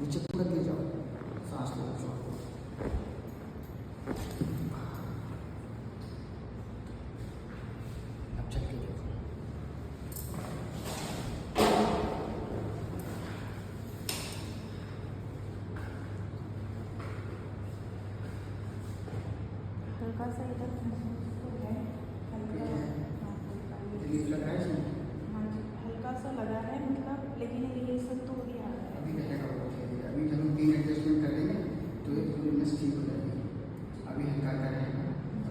नीचे पूरा गिर जाओ, सांस लो छोड़। अब चल के देखो। हल्का सा इधर महसूस हो है, हल्का रिलीफ लग रहा है इसमें? हाँ जी, हल्का सा लगा है मतलब, लेकिन रिलेक्शन तो हो गया।